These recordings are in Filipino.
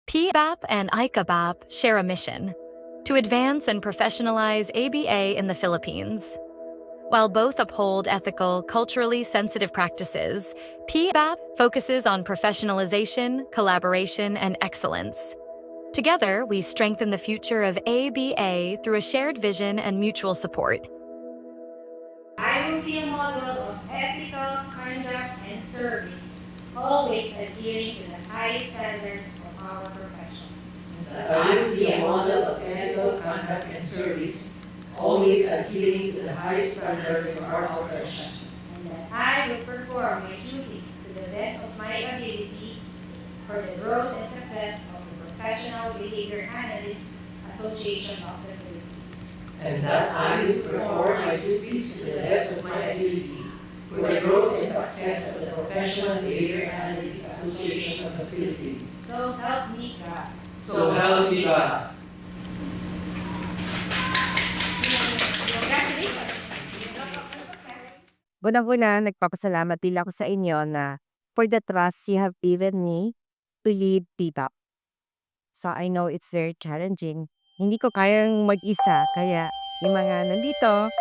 PBAP and ICABAP share a mission to advance and professionalize ABA in the Philippines. While both uphold ethical, culturally sensitive practices, PBAP focuses on professionalization, collaboration, and excellence. Together, we strengthen the future of ABA through a shared vision and mutual support. I will be a model of ethical conduct and service, always adhering to the high standards of our profession. I will be a model of ethical conduct and service, always adhering to the high standards of our profession. And that I will perform my duties to the best of my ability for the growth and success of the Professional Behavior Analysts Association of the Philippines. And that I will perform my duties to the best of my ability for the growth and success of the Professional Behavior Analysts Association of the Philippines. So help me God. So help me God. Congratulations! Unang-una, nagpapasalamat din ako sa inyo na for the trust you have given me to lead PBAP. So I know it's very challenging. Hindi ko kayang mag-isa, kaya yung mga nandito,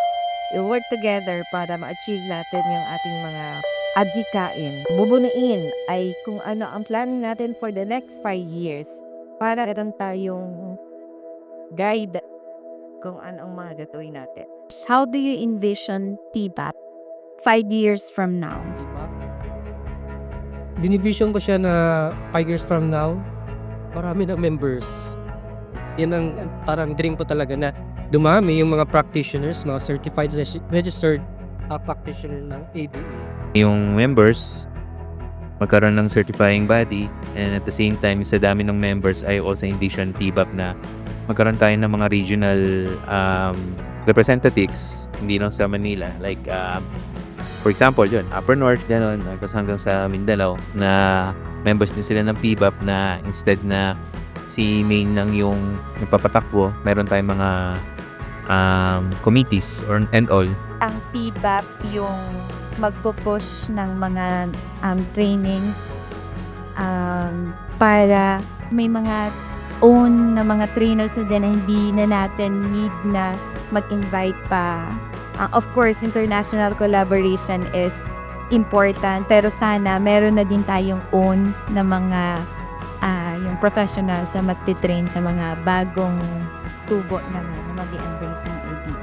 we work together para ma-achieve natin yung ating mga adhikain. Bubunuin ay kung ano ang plan natin for the next 5 years para meron tayong guide kung ano ang mga gagawin natin. How do you envision PBAP 5 years from now? Dinivision ko siya na 5 years from now, marami ng members. Yan ang parang dream ko talaga na dumami yung mga practitioners, mga certified registered practitioner ng ABA. Yung members magkaroon ng certifying body, and at the same time sa dami ng members ay also envision PBAP na magkaroon tayo ng mga regional representatives, hindi lang sa Manila, like for example yun, Upper North, gano'n, hanggang sa Mindanao, na members din sila ng PBAP, na instead na si main lang yung nagpapatakbo, meron tayong mga committees and all. Ang PBAP yung magpo-push ng mga trainings para may mga own na mga trainers din na hindi na natin need na mag-invite pa. Of course, international collaboration is important, pero sana meron na din tayong own na mga yung professionals sa magtitrain sa mga bagong tubo na mag-embrace yung ABA.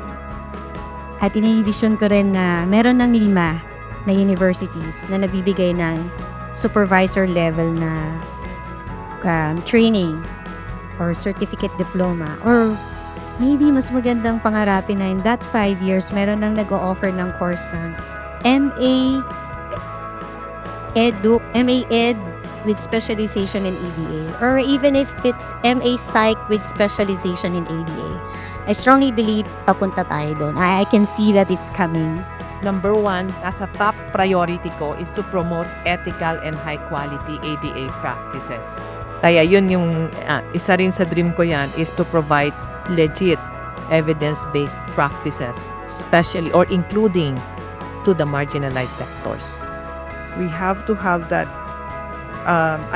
At ini-vision ko rin na meron ng 5 na universities na nabibigay ng supervisor level na training or certificate diploma, or maybe mas magandang pangarapin na in that 5 years meron nang nag-o-offer ng course ng MA Ed with specialization in ABA, or even if it's MA Psych with specialization in ABA. I strongly believe papunta tayo doon. I can see that it's coming. Number 1, nasa top priority ko is to promote ethical and high-quality ADA practices. Kaya yun yung isa rin sa dream ko yan is to provide legit evidence-based practices, especially or including to the marginalized sectors. We have to have that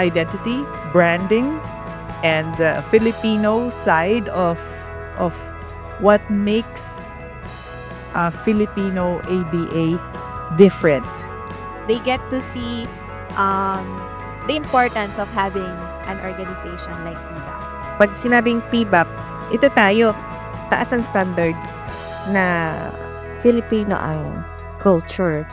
identity, branding, and the Filipino side of what makes Filipino ABA different. They get to see the importance of having an organization like PBAP. Pag sinabing PBAP, ito tayo, taas ang standard na Filipino ang culture.